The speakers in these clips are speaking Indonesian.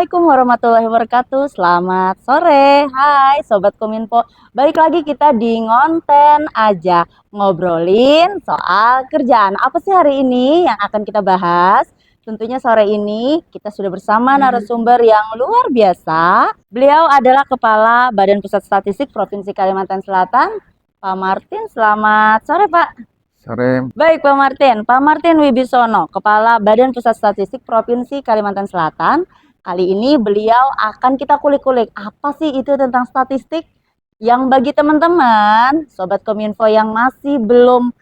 Assalamualaikum warahmatullahi wabarakatuh. Selamat sore. Hai Sobat Kominfo. Balik lagi kita di ngonten aja. Ngobrolin soal kerjaan. Apa sih hari ini yang akan kita bahas? Tentunya sore ini kita sudah bersama narasumber yang luar biasa. Beliau adalah Kepala Badan Pusat Statistik Provinsi Kalimantan Selatan, Pak Martin. Selamat sore Pak. Sore. Baik Pak Martin Wibisono, Kepala Badan Pusat Statistik Provinsi Kalimantan Selatan. Kali ini beliau akan kita kulik-kulik apa sih itu tentang statistik yang bagi teman-teman Sobat Kominfo yang masih belum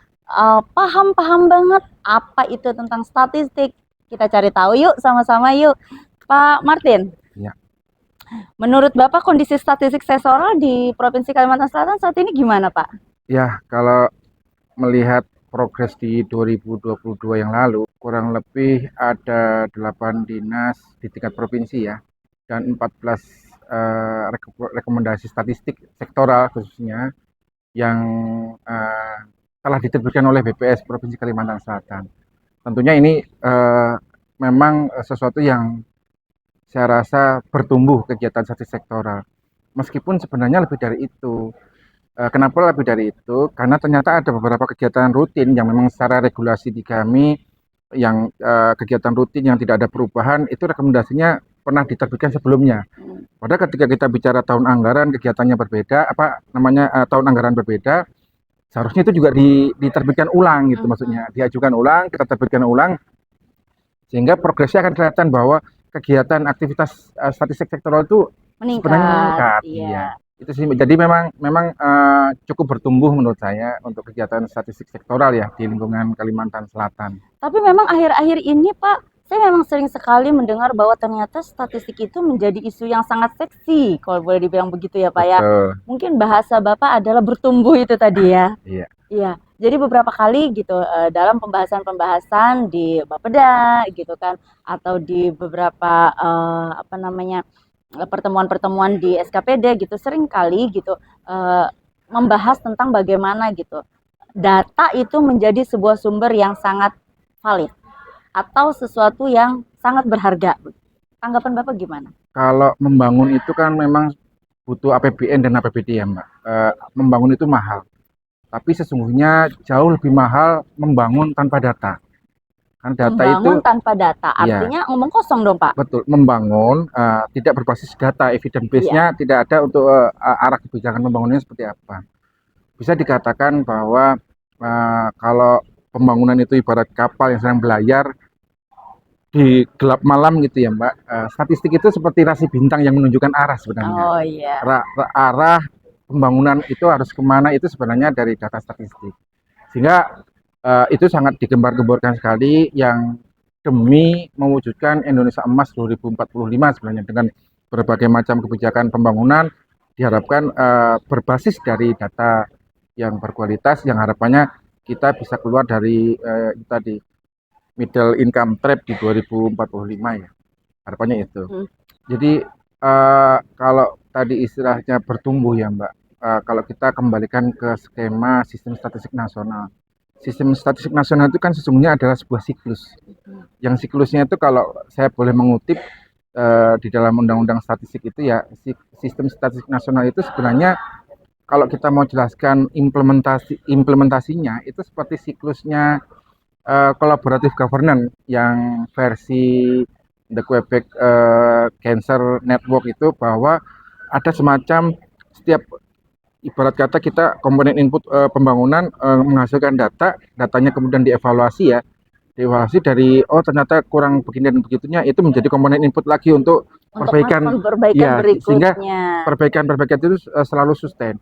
paham banget apa itu tentang statistik. Kita cari tahu yuk sama-sama yuk. Pak Martin, Ya. menurut Bapak kondisi statistik sektoral di Provinsi Kalimantan Selatan saat ini gimana Pak? Ya, kalau melihat progres di 2022 yang lalu, kurang lebih ada 8 dinas di tingkat provinsi ya, dan 14 rekomendasi statistik sektoral khususnya yang telah diterbitkan oleh BPS Provinsi Kalimantan Selatan. Tentunya ini memang sesuatu yang saya rasa bertumbuh kegiatan statistik sektoral. Meskipun sebenarnya lebih dari itu. Kenapa lebih dari itu? Karena ternyata ada beberapa kegiatan rutin yang memang secara regulasi di kami yang kegiatan rutin yang tidak ada perubahan itu rekomendasinya pernah diterbitkan sebelumnya. Padahal ketika kita bicara tahun anggaran kegiatannya berbeda, tahun anggaran berbeda, seharusnya itu juga diterbitkan ulang gitu maksudnya. Diajukan ulang, kita terbitkan ulang sehingga progresnya akan kelihatan bahwa kegiatan aktivitas statistik sektoral itu sebenarnya meningkat. Iya. Itu sih. Jadi memang cukup bertumbuh menurut saya untuk kegiatan statistik sektoral ya di lingkungan Kalimantan Selatan. Tapi memang akhir-akhir ini Pak, saya memang sering sekali mendengar bahwa ternyata statistik itu menjadi isu yang sangat seksi, kalau boleh dibilang begitu ya Pak ya. Betul. Mungkin bahasa Bapak adalah bertumbuh itu tadi ya. Iya. Iya. Jadi beberapa kali gitu dalam pembahasan-pembahasan di Bapeda gitu kan, atau di beberapa pertemuan-pertemuan di SKPD gitu sering kali gitu membahas tentang bagaimana gitu data itu menjadi sebuah sumber yang sangat valid atau sesuatu yang sangat berharga. Tanggapan Bapak gimana? Kalau membangun itu kan memang butuh APBN dan APBD ya Mbak. Membangun itu mahal. Tapi sesungguhnya jauh lebih mahal membangun tanpa data. Kan data Membangun itu tanpa data, ya, artinya ngomong kosong dong Pak. betul, membangun tidak berbasis data, evidence base-nya tidak ada untuk arah kebijakan pembangunannya seperti apa. Bisa dikatakan bahwa kalau pembangunan itu ibarat kapal yang sedang belayar di gelap malam gitu ya Mbak. Statistik itu seperti rasi bintang yang menunjukkan arah sebenarnya. Oh iya. Arah pembangunan itu harus kemana itu sebenarnya dari data statistik. Sehingga itu sangat digembar-gemborkan sekali yang demi mewujudkan Indonesia Emas 2045 sebenarnya dengan berbagai macam kebijakan pembangunan diharapkan berbasis dari data yang berkualitas yang harapannya kita bisa keluar dari tadi middle income trap di 2045 ya. Harapannya itu. Jadi kalau tadi istilahnya bertumbuh ya Mbak, kalau kita kembalikan ke skema sistem statistik nasional. Sistem statistik nasional itu kan sesungguhnya adalah sebuah siklus. Yang siklusnya itu kalau saya boleh mengutip di dalam undang-undang statistik itu ya, sistem statistik nasional itu sebenarnya kalau kita mau jelaskan implementasinya itu seperti siklusnya collaborative governance yang versi The Quebec Cancer Network itu bahwa ada semacam setiap ibarat kata kita komponen input pembangunan menghasilkan datanya kemudian dievaluasi ya. Dievaluasi dari ternyata kurang begini dan begitunya itu menjadi komponen input lagi untuk perbaikan ya, berikutnya. Sehingga perbaikan itu selalu sustain.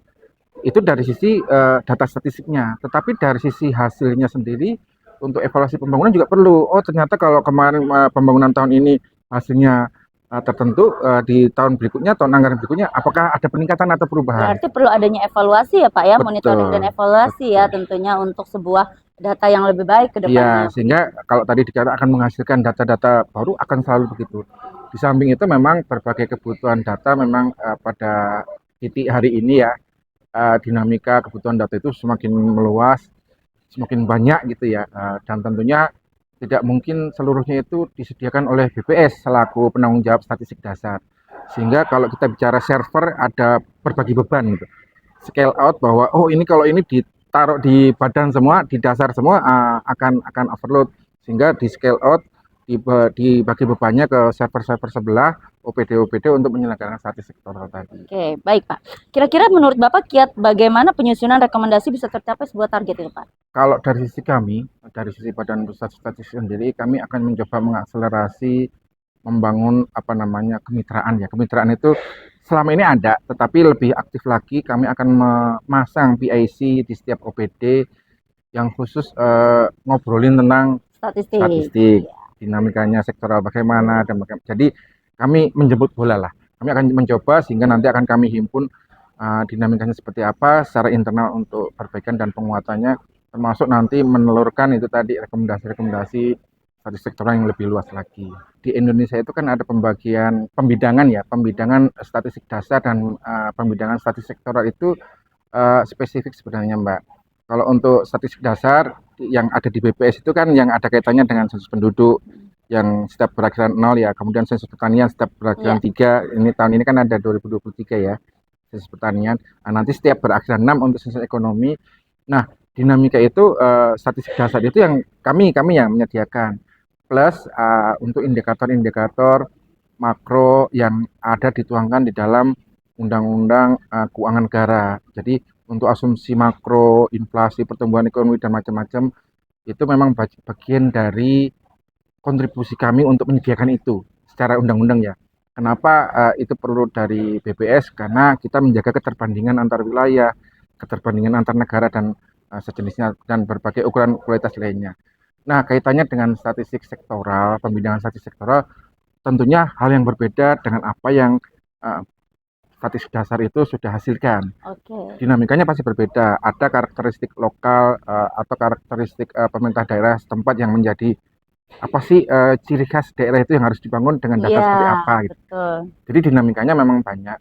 Itu dari sisi data statistiknya, tetapi dari sisi hasilnya sendiri untuk evaluasi pembangunan juga perlu. Ternyata kalau kemarin pembangunan tahun ini hasilnya tertentu di tahun berikutnya, tahun anggaran berikutnya, apakah ada peningkatan atau perubahan? Berarti perlu adanya evaluasi ya Pak ya, Betul, monitoring dan evaluasi ya tentunya untuk sebuah data yang lebih baik ke depannya. Ya, sehingga kalau tadi dikatakan akan menghasilkan data-data baru akan selalu begitu. Di samping itu memang berbagai kebutuhan data memang pada titik hari ini ya, dinamika kebutuhan data itu semakin meluas, semakin banyak gitu ya, dan tentunya tidak mungkin seluruhnya itu disediakan oleh BPS selaku penanggung jawab statistik dasar. Sehingga kalau kita bicara server ada berbagi beban gitu. Scale out bahwa oh ini kalau ini ditaruh di badan semua, di dasar semua akan overload. Sehingga di scale out dibagi bebannya ke server-server sebelah OPD-OPD untuk menyelenggarakan statistik sektoral tadi. Oke, baik Pak. Kira-kira menurut Bapak kiat bagaimana penyusunan rekomendasi bisa tercapai sebuah target itu Pak? Kalau dari sisi kami, dari sisi Badan Pusat Statistik sendiri, kami akan mencoba mengakselerasi membangun apa namanya kemitraan ya. Kemitraan itu selama ini ada, tetapi lebih aktif lagi. Kami akan memasang PIC di setiap OPD yang khusus ngobrolin tentang Statistik. statistik, dinamikanya sektoral bagaimana dan bagaimana. Jadi kami menjemput bola lah. Kami akan mencoba sehingga nanti akan kami himpun dinamikanya seperti apa secara internal untuk perbaikan dan penguatannya, termasuk nanti menelurkan itu tadi rekomendasi-rekomendasi statistik sektoral yang lebih luas lagi. Di Indonesia itu kan ada pembagian pembidangan ya, pembidangan statistik dasar dan pembidangan statistik sektoral itu spesifik sebenarnya Mbak. Kalau untuk statistik dasar yang ada di BPS itu kan yang ada kaitannya dengan sensus penduduk yang setiap berakhiran 0 ya, kemudian sensus pertanian setiap berakhiran 3, ini tahun ini kan ada 2023 ya, sensus pertanian. Nah, nanti setiap berakhiran 6 untuk sensus ekonomi. Nah, dinamika itu statistik dasar itu yang kami yang menyediakan. Plus untuk indikator-indikator makro yang ada dituangkan di dalam Undang-Undang Keuangan Negara. Jadi untuk asumsi makro, inflasi, pertumbuhan ekonomi dan macam-macam itu memang bagian dari kontribusi kami untuk menyediakan itu secara undang-undang ya. Kenapa itu perlu dari BPS? Karena kita menjaga keterbandingan antar wilayah, keterbandingan antar negara dan sejenisnya dan berbagai ukuran kualitas lainnya. Nah, kaitannya dengan statistik sektoral, pembidangan statistik sektoral, tentunya hal yang berbeda dengan apa yang uh, statistik dasar itu sudah hasilkan. Oke. Dinamikanya pasti berbeda. Ada karakteristik lokal atau karakteristik pemerintah daerah setempat yang menjadi apa sih ciri khas daerah itu yang harus dibangun dengan data Iya, seperti apa gitu. betul. Jadi dinamikanya memang banyak.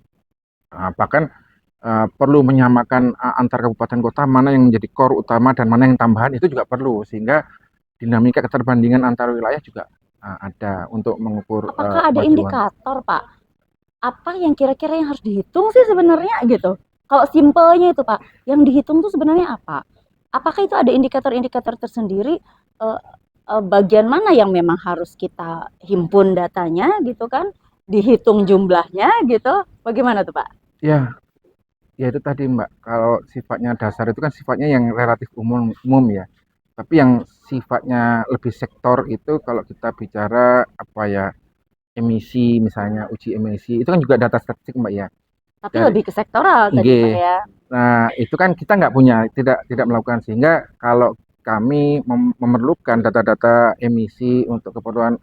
Bahkan perlu menyamakan antar kabupaten kota mana yang menjadi core utama dan mana yang tambahan itu juga perlu sehingga dinamika keterbandingan antar wilayah juga ada untuk mengukur Apakah ada kemajuan. indikator, Pak? Apa yang kira-kira yang harus dihitung sih sebenarnya gitu? Kalau simpelnya itu, Pak, yang dihitung tuh sebenarnya apa? Apakah itu ada indikator-indikator tersendiri? eh, Bagian mana yang memang harus kita himpun datanya gitu kan? Dihitung jumlahnya gitu. Bagaimana tuh, Pak? Ya, ya itu tadi Mbak. Kalau sifatnya dasar itu kan sifatnya yang relatif umum, umum ya. Tapi yang sifatnya lebih sektor itu kalau kita bicara apa ya emisi misalnya uji emisi itu kan juga data statistik Mbak ya. Tapi Dari lebih ke sektoral G. tadi, Pak ya. Nah, itu kan kita nggak punya, tidak melakukan sehingga kalau kami memerlukan data-data emisi untuk keperluan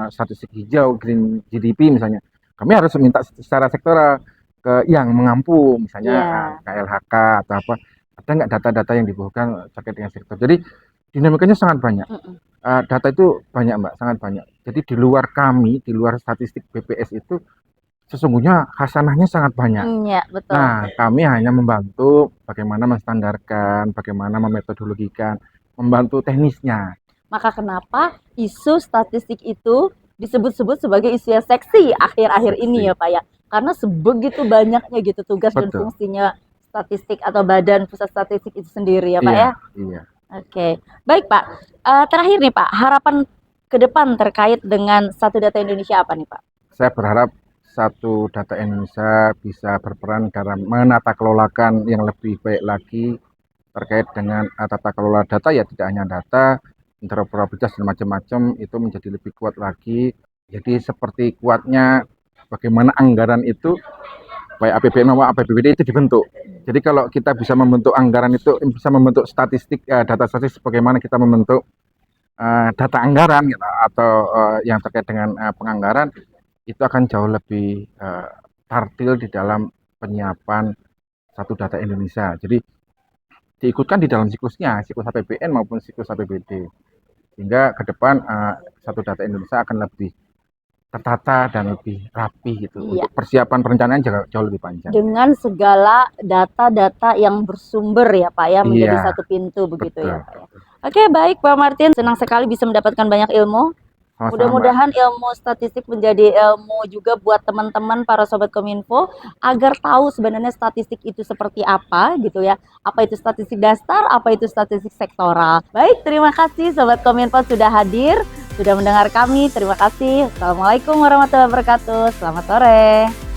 statistik hijau, green GDP misalnya, kami harus minta secara sektoral ke yang mengampu, misalnya Iya. KLHK atau apa, ada nggak data-data yang dibutuhkan terkait dengan sektor. Jadi dinamikanya sangat banyak. Mm-mm. Data itu banyak Mbak, sangat banyak. Jadi di luar kami, di luar statistik BPS itu sesungguhnya hasanahnya sangat banyak. Iya, betul. Nah, kami hanya membantu bagaimana menstandarkan, bagaimana memetodologikan, membantu teknisnya. Maka kenapa isu statistik itu disebut-sebut sebagai isu yang seksi akhir-akhir ini Seksi. ya Pak ya? Karena sebegitu banyaknya gitu tugas dan Betul. fungsinya statistik atau badan pusat statistik itu sendiri ya Pak Iya, ya? iya. Oke, baik Pak. Terakhir nih Pak, harapan ke depan terkait dengan Satu Data Indonesia apa nih Pak? Saya berharap satu data Indonesia bisa berperan dalam menata kelolakan yang lebih baik lagi terkait dengan tata kelola data ya tidak hanya data, interoperabilitas dan macam-macam itu menjadi lebih kuat lagi. Jadi seperti kuatnya bagaimana anggaran itu baik APBN maupun APBD itu dibentuk. Jadi kalau kita bisa membentuk anggaran itu bisa membentuk statistik data statistik bagaimana kita membentuk data anggaran gitu, atau yang terkait dengan penganggaran itu akan jauh lebih tartil di dalam penyiapan satu data Indonesia. Jadi diikutkan di dalam siklusnya, siklus APBN maupun siklus APBD. Sehingga ke depan satu data Indonesia akan lebih tertata dan lebih rapi gitu. Iya. Untuk persiapan perencanaan juga jauh lebih panjang. Dengan segala data-data yang bersumber ya Pak ya, menjadi Iya, satu pintu begitu betul. ya Pak ya. Oke, baik Pak Martin, senang sekali bisa mendapatkan banyak ilmu. Sama-sama, Mbak. Mudah-mudahan ilmu statistik menjadi ilmu juga buat teman-teman para sobat Kominfo agar tahu sebenarnya statistik itu seperti apa gitu ya. Apa itu statistik dasar, apa itu statistik sektoral. Baik, terima kasih sobat Kominfo sudah hadir, sudah mendengar kami. Terima kasih. Assalamualaikum warahmatullahi wabarakatuh. Selamat sore.